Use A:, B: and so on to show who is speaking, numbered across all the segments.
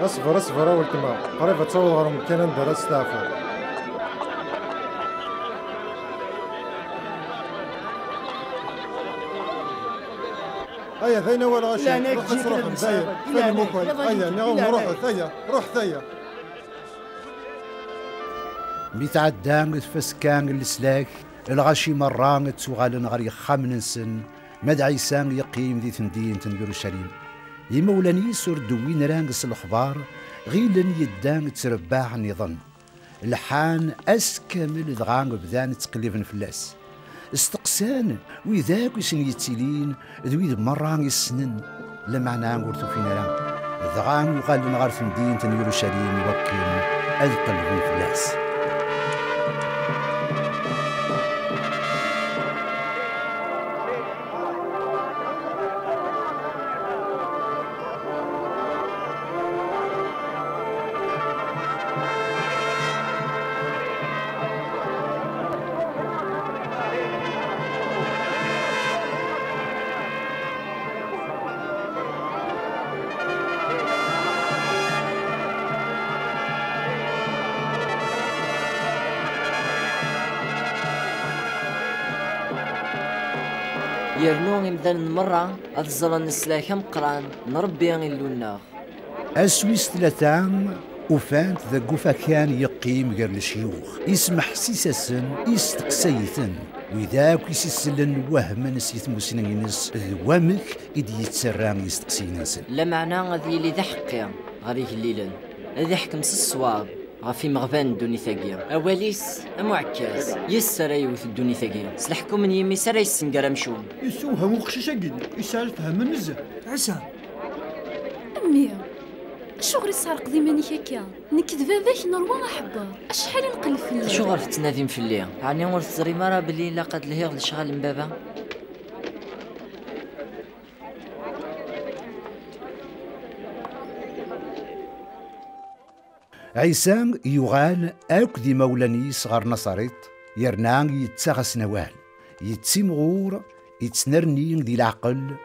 A: اصبر اصبر اول تما قريبة تصور غير ممكن ندير استعفى. هيا ثينا ولا غاشي
B: لا انا
A: روح
B: تجيك
A: روح
B: للمسافة.
A: ثاني موكل هيا نعم روح ثيا روح ثيا
C: ميتعدان فسكان السلاك الغاشي مران تسوغالن غير يخامن نسن مد عيسان يقيم ذي تندين يورشليم يمولاني سور دوين رانقص الأخبار غيلن يدان ترباع نظن الحان أسكامل دغان بدان تقليبن فلاس استقسان وذاك يسن يتسيلين ذويد مران يسنن لمعنى نقولتو فينا ران دغان وغالن غير تندين يورشليم يوكل أذقل فلاس.
D: يرنو إمدان مرة أتزرن السلاح مقران نربي اللوناغ
C: أسويس ثلاثام وفانت ذا قفا كان يقيم غير الشيوخ يسمح سيساسن يستقسيثن وذاك يسسلن وهما نسيت مسنينس ذوامك إدي يتسران يستقسينسن
D: لا معنى غادي اللي ذا حقيا غادي الليلن هذا حكم الصواب غافي مغبان الدوني ثاقيا أوليس أمعكاز يسرى يوث الدوني ثاقيا سلحكم من يمي سرى يسنقر مشوم
B: يسوها مخششة قد يسال فهم النزه عسى
E: أمي شغل صار قديماني هكا نكذب ذاك نروى حبار اشحال نقلب في الليل
D: شو غير تنادم في الليل يعني ور تزري مرة بلي لاقد الهيغ لشغال من بابا
C: عيسان يغال أك دي مولاني صغار نصريت يرنان يتسغس نوال يتسمغور يتسنرنين دي العقل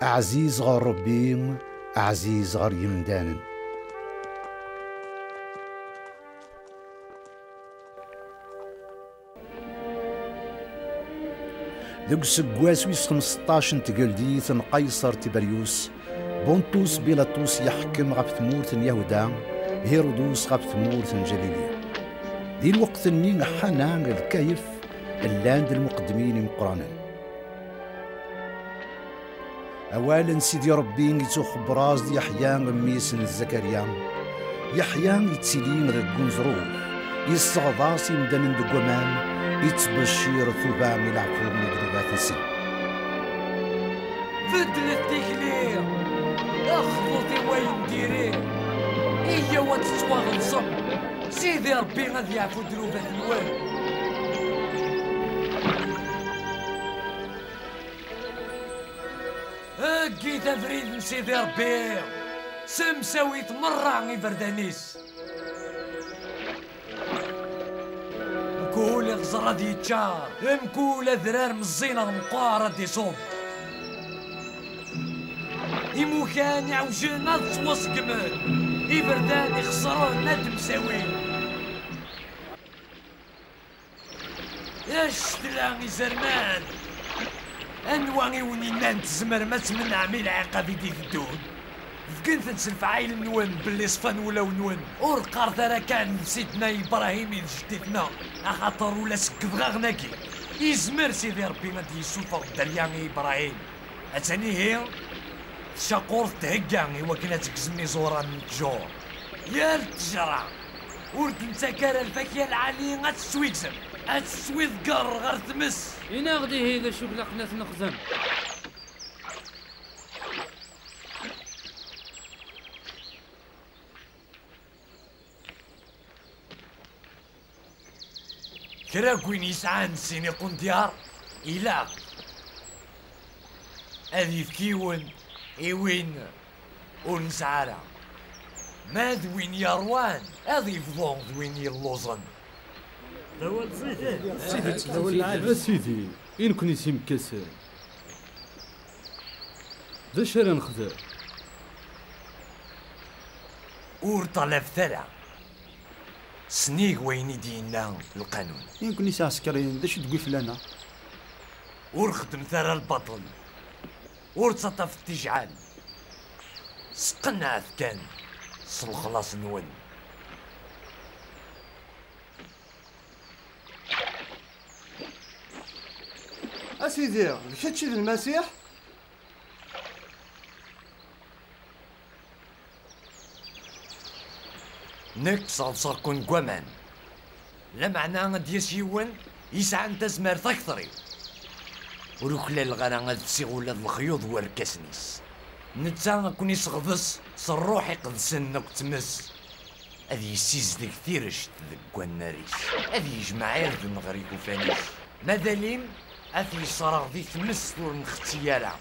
C: أعزيز غير ربين أعزيز غير يمدان ذوك سكواس ويس 15 تقلديث قيصر تبريوس بونطوس بيلاطوس يحكم غف ثمورة يهودا هيرودوس غف ثمورة جليلية دي الوقت النين حنان الكيف اللاند المقدمين مقرانا أولا سيدي ربي يتوخ براز دي يحيى ميس زكريا يحيى يتسيلين رقون ظروف يستغضاس يمدن دقومان يتبشير ثوبان العفو من ذنوبات السن
F: بدل التكلير اخلطي وين ديريه هي وتتواغل صب سيدي ربي غادي يعفو ذنوبات الوالد هاكي تفريد سيدي ربي سمساوي تمرع بردانيس مكول غزرة دي تشار مكول ذرار مزينة مقارة دي صوب إمو كان يعوجنا توص كمال إبردان يخسرون ندم ساوي اش تلاغي زرمان انواغي ونينان تزمر ما تمنع من العقابي دي الدون فكنت نسلف عايل نون باللي صفان ولا ونون ورقار ترا كان سيدنا ابراهيم جدتنا اخاطر ولا سكف غاغناكي يزمر سيدي ربي غادي يسوفا درياني ابراهيم اتاني هي شاقور تهكا وكنا تكزمي زورا من الجور يا التجرع ورد نتا كارا الفاكية العالية غتسويكزم غتسويد قر غير تمس
G: إنا غدي هيدا شو قلقنا تنخزم
F: كرا كوين يسعان سيني قنديار إلا هذي فكيون إيوين ونسعارا ما ذوين يروان هذي فضون ذوين يلوزن
G: سيدي إن كني سيمكسر ذا شرا نخذر
F: ور طلب ثرى سنيق وين يدينا القانون.
B: يمكن يسا عسكريين داش تقول فلانا.
F: ور خدم ثرى البطل ور تسطف التجعال سقنا كان صل خلاص نون.
B: اسيدي مشيتش للمسيح؟
F: نك صلصاكون قوامان لا معنى ديال يوان يسعى انت زمار تكثري وروكلا الغانا غاد تسيغولا الخيوط وركاسنيس نتا كون يسغضس صروح يقدسن نك تمس هذه يسيز ديك ثيرش ذك الناريس هذه يجمع عرض نغريك وفانيس ماذا ليم هذه صراغ ذي تمس دور نختيارا.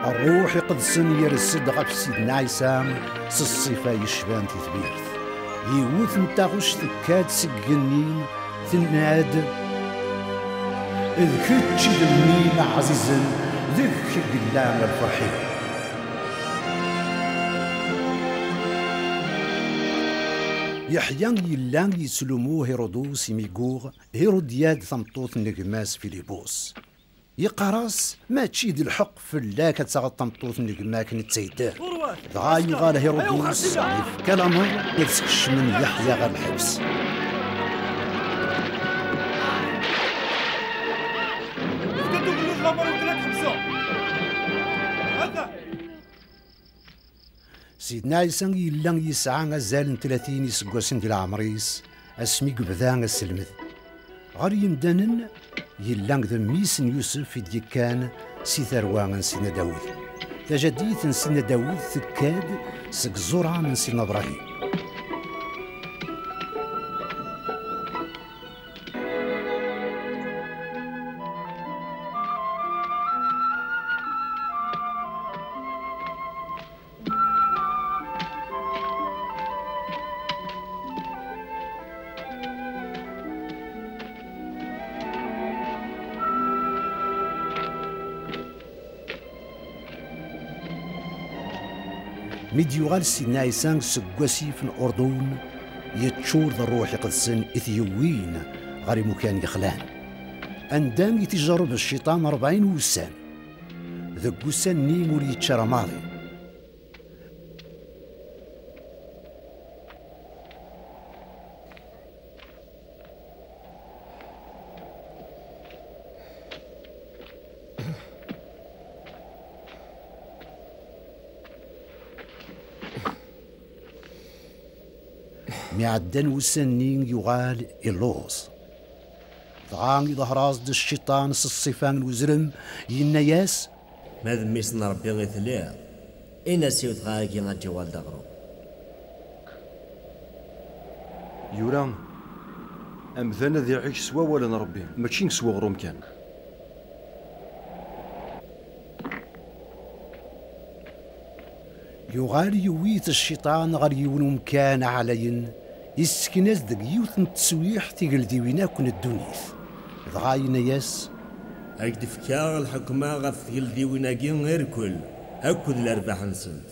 C: الروح يقدسن يرسد غف سيدنا عيسى الصفة يشبان تثبيرت يوث نتاغش ثكاد سجنين ثناد إذ كتش دمين عزيزا ذك قلام الفرحين يحيى يلان يسلموه هيرودوس يميقوغ هيرودياد ثمطوط نجماس فيليبوس يقراس ما تشيد الحق في الله كتساغط تمطوط نجماك نتسيدار دغا يغال هيرودوس كلامه يتسكش من يحيى غير الحبس سيدنا عيسى يلا يسعى غزال 30 يسقوسن ديال عمريس اسمي قبذا السلمذ غير يمدانن يلا ذميس يوسف في ديكان سي ثروان سيدنا داوود تجديت سيدنا داوود ثكاد سك زرعة من سيدنا ابراهيم ميديوغال سيدنا عيسى سكواسي في الأردن يتشور ذا الروح يقدسن إثيوين غير مكان يخلان أندام يتجرب الشيطان 40 وسان ذا قوسان نيمور يتشرى ماضي معدن وسنين يغال اللوز ضغان يظهراز د الشيطان الصفان وزرم ينياس
H: ما ذميسنا ربي غي ثليا إنا سيوت غاكي غاتجوال دغرو
I: يوران أمثال ذي عيش سوا ولا نربي ماشي نسوا غروم كان
C: يغال يويت الشيطان غير يون مكان علين يسكناز دق يوث نتسويح تيقل ديوينا كون الدونيث ضغاينا ياس
H: هاك دفكا الحكمة غف تيقل ديوينا كين غير كل هاكو الأرباح نسنت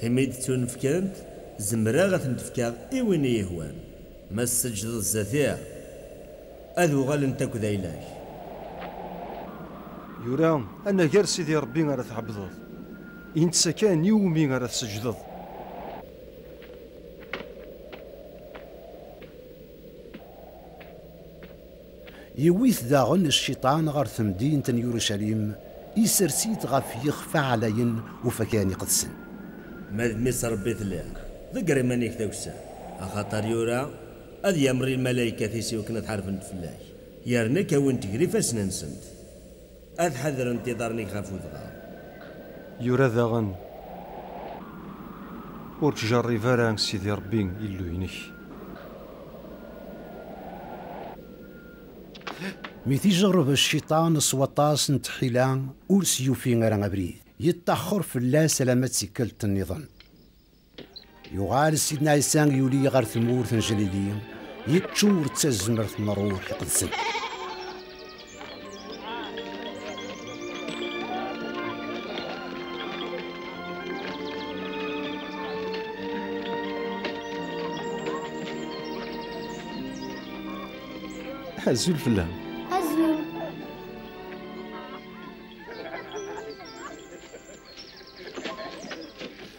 H: هميد تونفكانت زمرا غف نتفكا إيوين يهوان ما السجد الزثيع أذو غال انتاكو ذا إله
I: يوران أنا غير سيدي ربي غير تعبضض إنت سكان يومي غير تسجدض
C: يويث داغن الشيطان غير ثمدين تن يورشليم يسرسيت غف يخفى علين وفكان يقدسن
H: ما ذميس ربي ثليا ذكري مانيك ذوسا أخاطر يورا أذ يمري الملايكة ثيسي وكنا تحارفن فلاي يارنك وين تقري فاسنا نسنت أذ حذر انتظارني خافو ذغا
I: يورا ذاغن ورتجري فاران سيدي ربي يلو ينك
C: مي تيجرب الشيطان سوطاس نتحيلان ورسيوفي غير غبريد يتأخر في الله سلامة سكلت النظام يغال سيدنا عيسى يولي غير ثمور تنجليلين يتشور تزمر نروح يقدسن
I: عزول فلان
J: عزول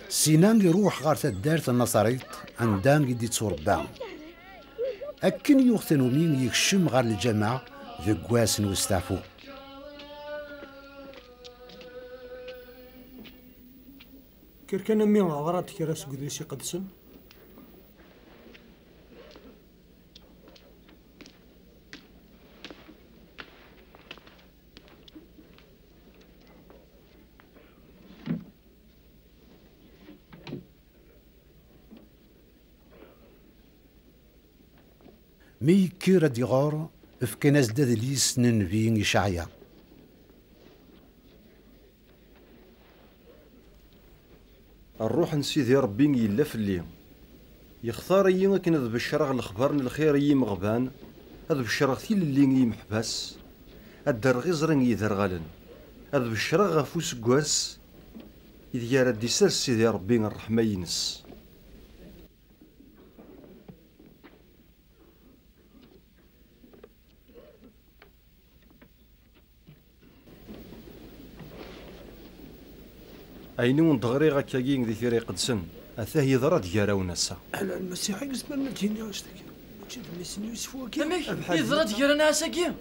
C: سينان يروح غار تدارت النصريط عندان يدي تصوربان أكن يوختنو مين يكشم غار الجامعة ذقواس وستافو
B: كان أمي غرات كراس قدسي قدسن
C: مي كيرا ديغور افكناز دادليس ننفين يشعيا
I: الروح نسيدي ربي يلا في الليل يختار يما كان ذا بشرغ الخبر الخير يم غبان هذا بشرغ ثيل اللي يمحبس الدر غزرن يذرغلن هذا بشرغ فوس قواس إذا يا ردي سر سيدي ربي الرحمة ينس أينون دغري غاكاكين ذي ثيري قدسن أثاه يضرى ديارا ونسا
B: على المسيحي قسمنا الجيني واشتكي وجد ميسن يوسف وكي
D: أمي يضرى ديارا ناساكي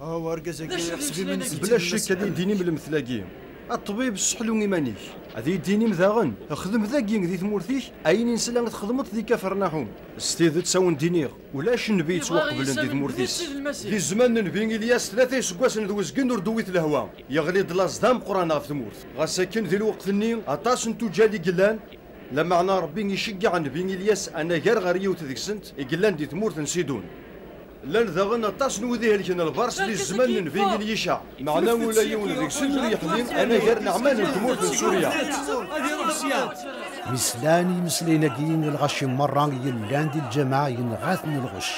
B: وارقزاكي حسبي من
I: بلا شك هذه ديني من المثلاقي الطبيب السحلو إيمانيك هذه ديني مذاغن خدم ذاكين ذي ثمورتيك أين إنسان تخدمت ذي كفرناحوم استيذ تساون دينيغ ولاش نبي توقبلن ذي ثمورتيس ذي الزمان نبي إلياس ثلاثة يسقواس ندوزكن وردويت الهوا يغلي دلاص دام قران غاف ثمورت غاساكن ذي الوقت الني أطاس نتو جالي قلان لما عنا ربي يشجع نبي إلياس أنا غير غريو تذكسنت يقلان ذي ثمورت نسيدون لان ذاغن طاس نوذيه لكن البارس اللي الزمان نفيق اليشع معنا ولا يون ذيك سوريا يحلين انا غير نعمان الجمهور في سوريا
C: مسلاني مسلينا كين الغش مرة يلان دي الجماعة ينغاثن الغش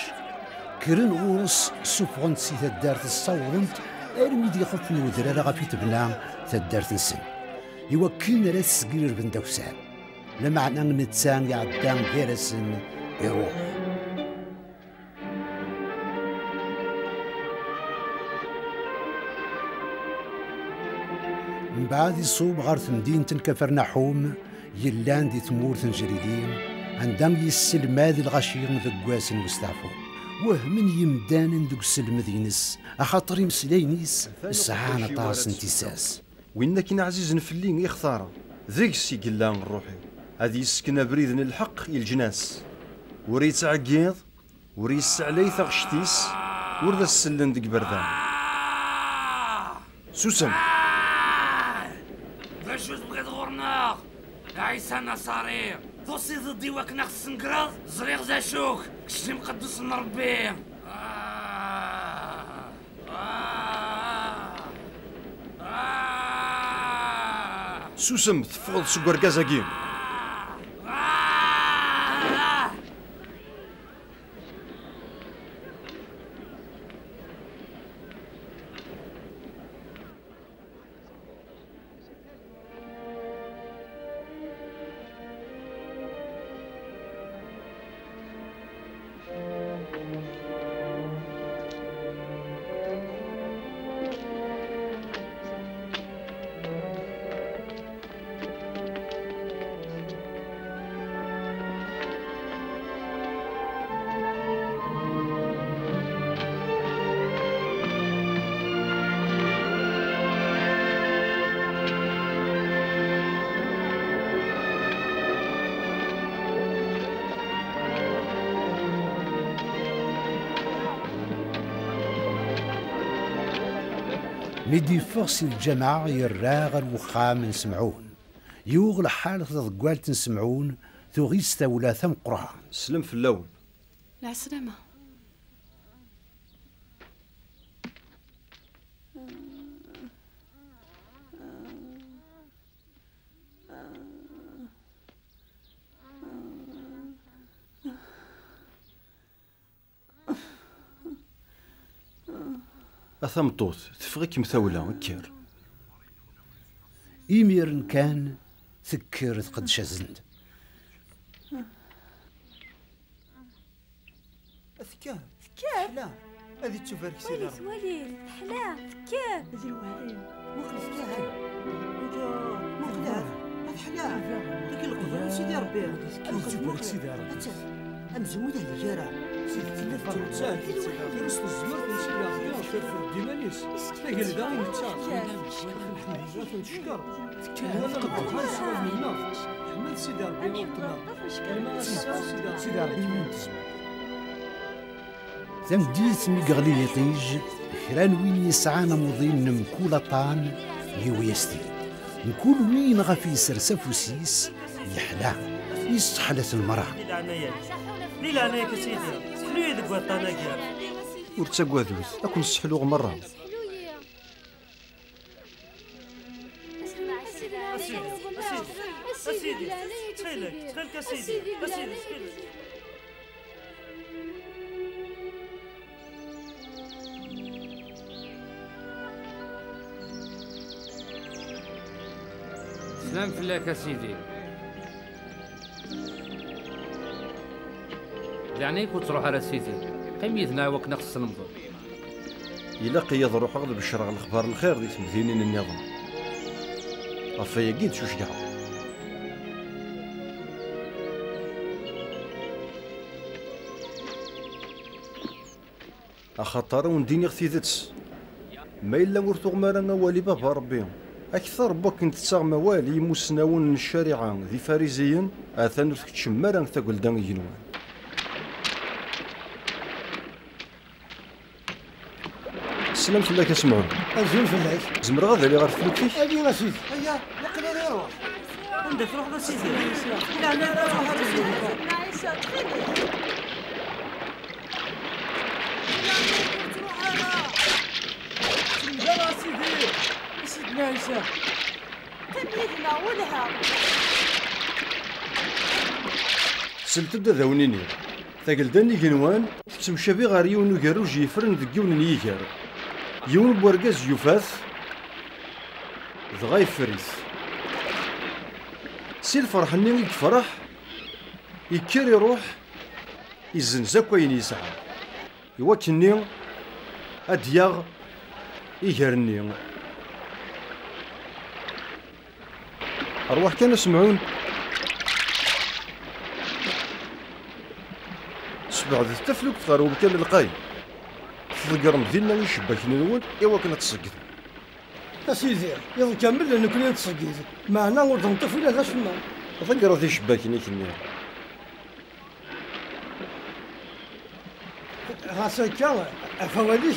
C: كرن غورس سوفغن سي تدارت الصورنت ارمي دي خف نودرا غافي تبنا تدارت السن يوكلنا لا تسقير بن دوسان لما عنا نتسان يعدان غير السن يروح من بعد يصوب غار مدينة كفرناحوم يلان دي ثمورث جريدين عندهم يسلم هذا الغشير ذقواس وستعفو وهمن يمدان دوك السلم دينس اخاطر يمسلاينيس الساعة طاس انتساس
I: وين كاين عزيز نفلين يختار ذيك السي قلان الروحي هذه يسكن بريدن الحق الجناس وريت عقيض وريس علي ثغشتيس ورد السلن ديك بردان سوسن
F: باش بغيت غورناغ عيسى نصاري توصي ضدي وكنا السنكراض زريغ زاشوك كشتي مقدس من ربي
I: سوسم تفضل سكر كازاكين
C: ميدي فرسي الجماعة يراغ الوخام نسمعون يوغ الحال تضقوال تنسمعون ثغيس ثولا ثم قرآن
I: سلم في اللون
E: لا سلامة
I: أثمطوط تفغيك مثولة كير
C: إيميرن كان ثكر قد شزند
B: ثكار لا هذه تشوفها كسيدة
J: وليد حلا ثكار
B: هذه الوعين مخلص ثكار مخلص حلا ديك القدرة سيدي ربي تشوفها كسيدة أمزمو ذا الجرع سيدي تلفر تساعد في وسط الزمر في سيدي ربي شرف ديمانيس تلاقي الدارين تساعد نحن نشكر هذا القدر هاي سوى منا حمل سيدي ربي وقتنا سيدي ربي منتزم
C: تمديت ميقغلي يطيج كران وين يسعانا مضين نمكول طان يويستي نكون وين غفي سرسفوسيس يحلا يستحلت المرأة
K: ليل عنايك سيدي سحلو يدك وطانا كير
I: ورتساقوا ذوث أكون سحلوغ مرة
K: أسيدي تخيلك تخيلك أسيدي أسيدي
G: سلام فيك يا سيدي لعنيك وتروح على سيدي قيميتنا وك نقص المضر
I: إلا قيض روح أغلب الشرع الأخبار الخير دي تمثيلين النظام أفايا قيد شو شجع أخطر ونديني اغتيدتس ما إلا ورثو غمالا والي بابا ربي أكثر بوك انت تساغ موالي مسناون من الشارعة ذي فاريزيين آثان تكتشمارا تاقل دان ينوان السلام فلاك اسمعون
B: أزول فلاك
I: زمر غادا اللي غير فلوكيك
B: أجي غاسيد هيا نقل أنا روح عندك روح غاسيد لا لا روح سيدنا عيسى
J: تميدنا ولها
I: سلت بدا ذاونيني ثاقل داني قنوان تمشابي غار يون وكاروج يفرن ذك يون ييكار يون بورقاز يوفاث دغا يفريث سي الفرح ني يفرح يكير يروح يزنزا كوين يسعى يواتني ادياغ يجرني أرواح كانوا يسمعون سبع ذي تفلوك تغارو بكال القاي تذكر مدينة يشبك نول إوا كنا تصقد
B: أسيدي يضل كامل لأنه كنا نتصقد معنا ورد نطفل هذا شما
I: تذكر ذي شباك نيكني
B: غاسا كان فواليش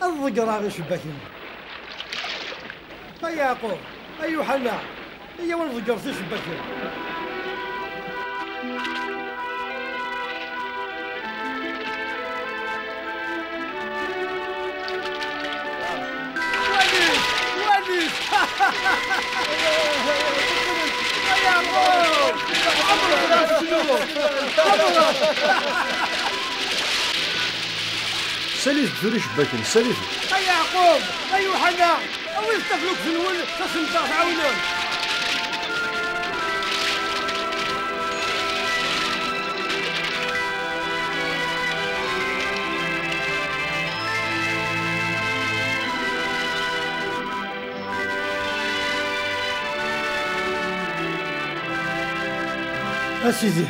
B: الذكر غير شباكين هيا يعقوب أيو حنا هي وين ذكرت شباكين وليد
I: ساليت دوري شباكين ساليت
B: هيا يعقوب أيو حنا أو يستفلوك في الول تسمطا تعاونون أسيدي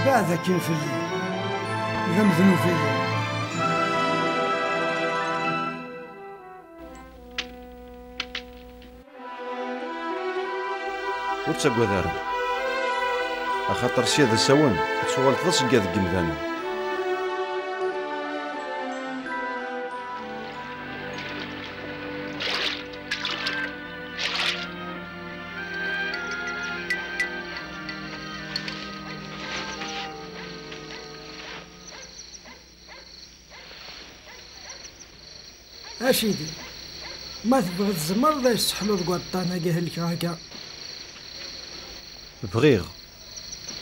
B: بعد كين في الليل إذا مذنو فيا
I: وتساقوا ذارا أخاطر سياد السوان تسوال تضسق هذا الجمدان
B: أشيدي ما تبغي الزمر ذا يستحلو ذقوى الطانا قيه لك هكا
I: بغيغ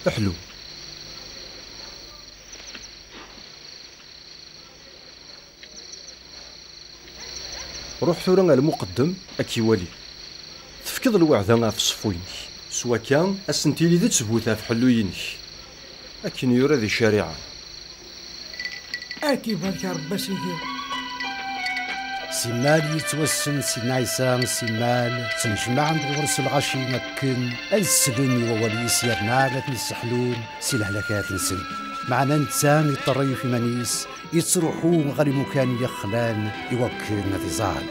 I: احلو روح ثورة المقدم أكيوالي تفكض الوعدة في الصفوينك سوا كان أسنتيلي ذي تثبوتها في حلوينك أكن يرى ذي الشريعة
B: أكي بارك ربا سيدي
C: سمال يتوسن سيدنا عيسى سمال تنجمع عند الغرس الغشي مكن السلن ووليس يرنا نسحلون سي الهلاكات نسن معنا نتسان يطري في منيس يتروحون غير مكان يخلان يوكل نتزال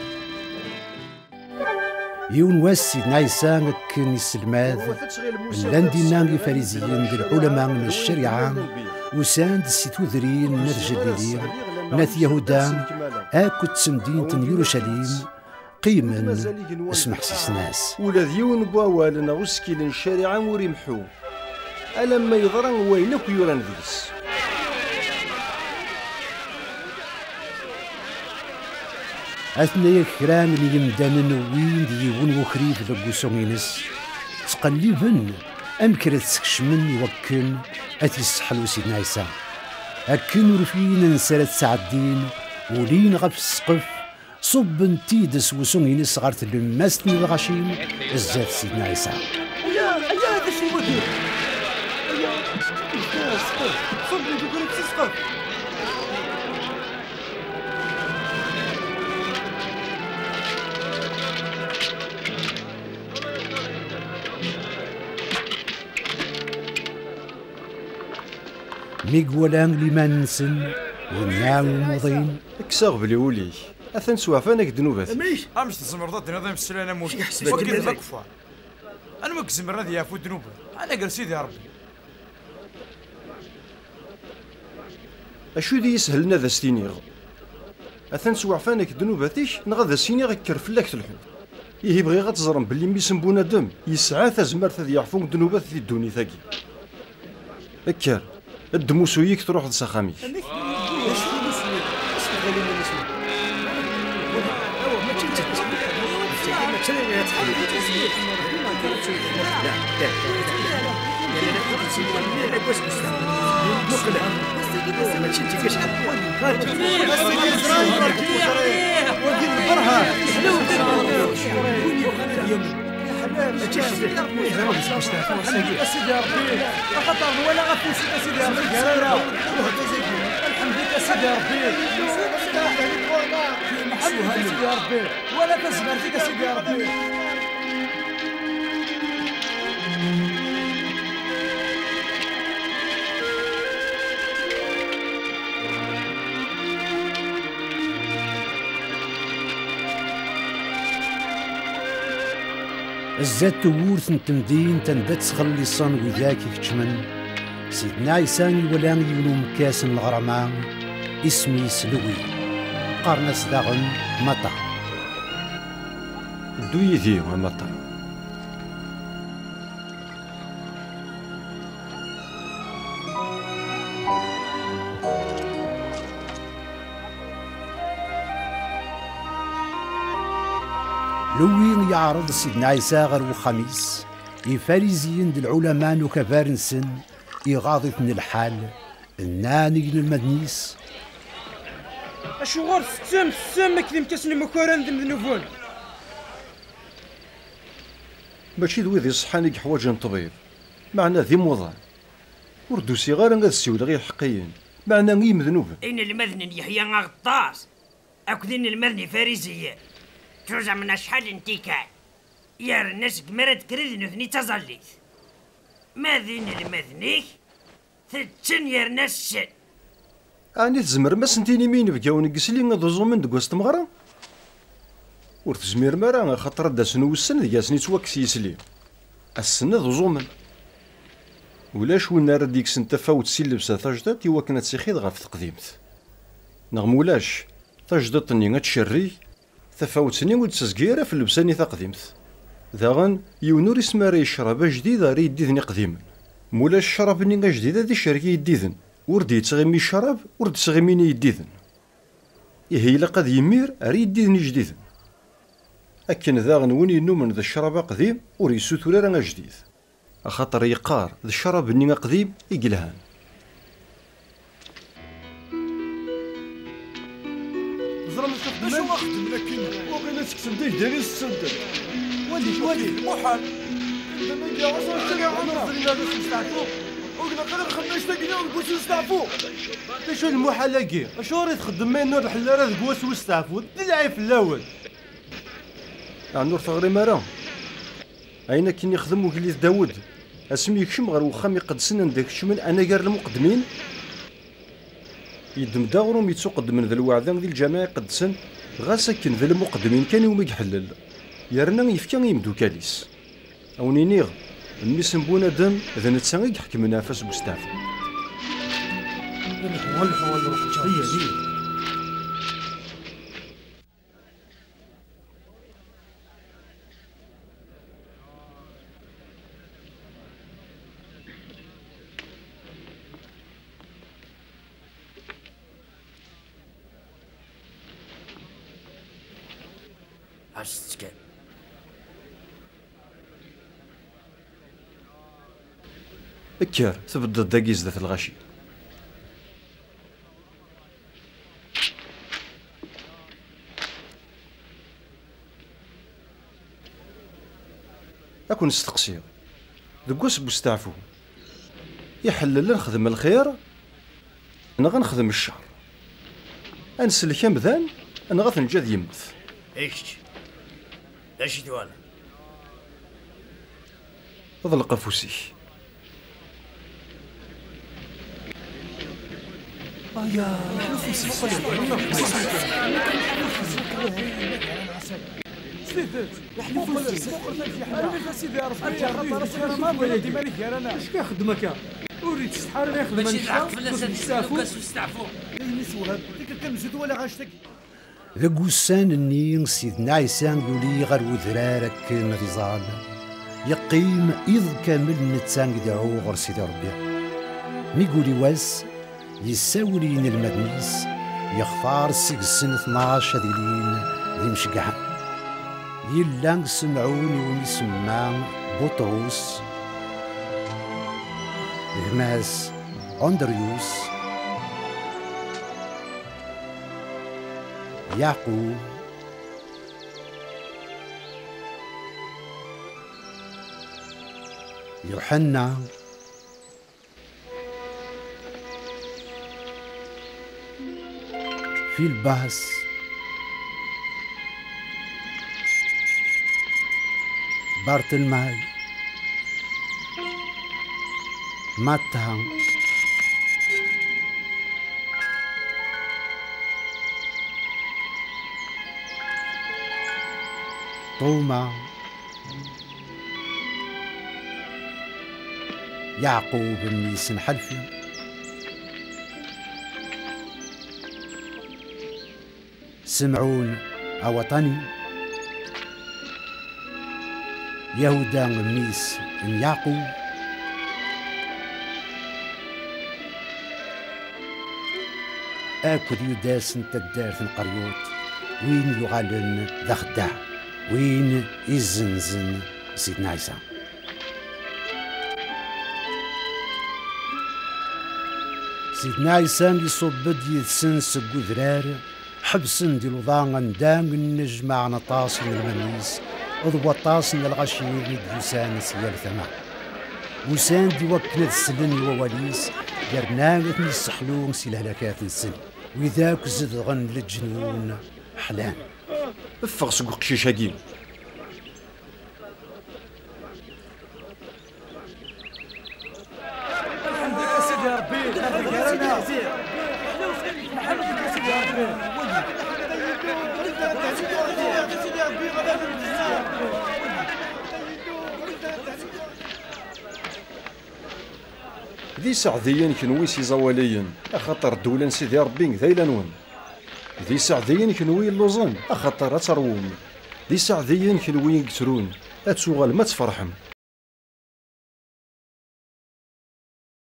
C: يون واس سيدنا عيسى مكن السلماذ لاندينا فاريزيين دي العلماء من الشريعة وساند السيتوذرين من الجليلين ناث يهودا اكو تسمدين يورشليم قيما اسمح سيسناس
I: ولا ديون بوالنا وسكيل الشارع وريمحو ألما يضرن وينك يوران ذيس
C: أثناء كران اللي يمدان وين ديون وخريف لقوسومينس تقلبن أمكرت سكشمن يوكن أتيسحلو سيدنا عيسى أكن رفين نسالت سعدين ولين غف السقف صب تيدس وسومينس غارت لماستني الغشيم الزات سيدنا عيسى
B: يا هذا الشيء ودير يا سقف صبني بيقولك تسقف
C: ميقولان لما نسن ونعاو موضين
I: اكساغ بلي وليك اثن سوافانك دنوبات
F: مش تزمرضات نظام السلانة موش وكذا مكفى انا مكزم الرادي يافو دنوبة انا قال سيدي يا ربي
I: اشو دي يسهلنا ذا ستينيغ اثن سوافانك دنوباتيش نغا سينيغ يكرفلاك تلحو يبغي غتزرم باللي ميسم بونادم يسعى تزمر ذي يعفون دنوبات في الدوني ثاقي اكر الدموس ويك تروح لسخاميك
B: ولا تزمر فيك سيدي يا ربي
C: الزات تورث نتمدين تندت تخلي صن وذاك يكتمن سيدنا عيسى ولا يولو مكاس الغرمان اسمي سلوي قرنس داغن مطا
I: دوي ذي ومطا
C: لوين يعرض سيدنا عيسى غير وخميس يفاريزيين د العلماء وكفارنسن يغاضثن الحال الناني المدنيس
B: اشو غور السم كذا كاسني مكوران ذم ذنوبون
I: ماشي ذوي ذي صحاني حوايج طبيب معنا ذي موضان وردو صغار غا السيول غير حقيين معنا غير مذنوب
L: إن المذن يحيى غطاس أكذن المذن فارسية توزع من أشحال انتيكا يا الناس قمرت كريد نثني تظليت ماذن المذنيك ثتن يا الناس
I: أني تزمر ما سنتيني مين بقاو نقسلي غدوزو من دقوس تمغرا ور تزمير مرا خاطر دا سنو السن دياسني توكس يسلي السن دوزو من ولاش وين راه ديك سن تفاوت سي لبسه تجدت يوا كانت سيخيض غا في تقديمت نغم ولاش تجدتني غتشري تفاوتني وتسكيره في اللبساني تقديمت ذاغن يونور اسمه راه يشرب جديد راه يديذني قديما مولاش شربني غا جديد هذه الشركه يديذن وردي تغيمي الشراب ورد تغيميني يديذن هي لا قد يمير راه يديذني جديد أكن ذاغن وين ينومن ذا الشراب قديم وريسو ثورا راه جديد خاطر يقار ذا الشراب ني قديم يقلهان
F: زرم شو واخد لكن
I: سكسم ديك ديالي السندل والي
F: محال
I: يا وصل الشريعة عمرها وقنا قدر خميش تاقينا ونقوس وستعفو شو المحال هاكي اشو راه تخدم ما نور الحلارة تقوس وستعفو تلعب في الاول نور ثغري مرا اين كي يخدم وكليث داود اسمي يكشم غير وخام يقدسن عندك شمن انا كار المقدمين يدم داغرهم يتقدم من ذا الوعدان ذي الجماعه قدسن غا سكن ذا المقدمين كان يوم يحلل يرنا يفكا يمدو كاليس او نينيغ الميسن بونادم اذا نتسان يحكم نفس بوستافي هي
L: عشتك
I: اكير تبدا داكيز ذات الغاشي اكون نستقسي دقوس بوستعفو يحلل نخدم الخير انا غنخدم الشر انسلك امذان انا غتنجاد يمث
L: ايش دوال
I: اضلق فوسي
F: يا
A: اش كيخدمك وريت شحال راه يخدم
F: ماشي العقل فلاس نستعفو
A: نسوها ديك كنزيد ولا غاشتك
C: ذا قوسان النين سيدنا عيسى يولي غير وذرار كن رزال يقيم إذ كامل نتسان يدعو غير سيدي ربي ميقولي واس يساولين المدنيس يختار سن 12 هذيلين ذي مشقعة يلا سمعوني ونسمع بطرس غماس أندريوس يعقوب يوحنا في الباس بارتلماي ماتا توما يعقوب النيسن حلفي سمعون أوطني يهودا النيس يعقوب آكل يداس تدار القريوط وين يغالن ذا خداع وين يزنزن سيدنا عيسى سيدنا عيسى يصب يدسن سقو ذرار حبسن دي لوضان دام النجمع نطاس من المنيس اضوى طاس من الغشير يدوسان سيال ثما وسان دي وكنا السلن وواليس جرناغت نسحلون سي الهلاكات السن وذاك زد غن للجنون حلان
I: افغ سقو قشيش هاكين
F: الحمد لله سيدي ربي
I: ذي سعديين كنوي سي زواليين اخاطر الدولة سيدي ربي ذايلا نون ذي سعديين كنوي اللوزان اخاطر اتروم ذي سعديين كنوي يقترون اتسوغال ما تفرحم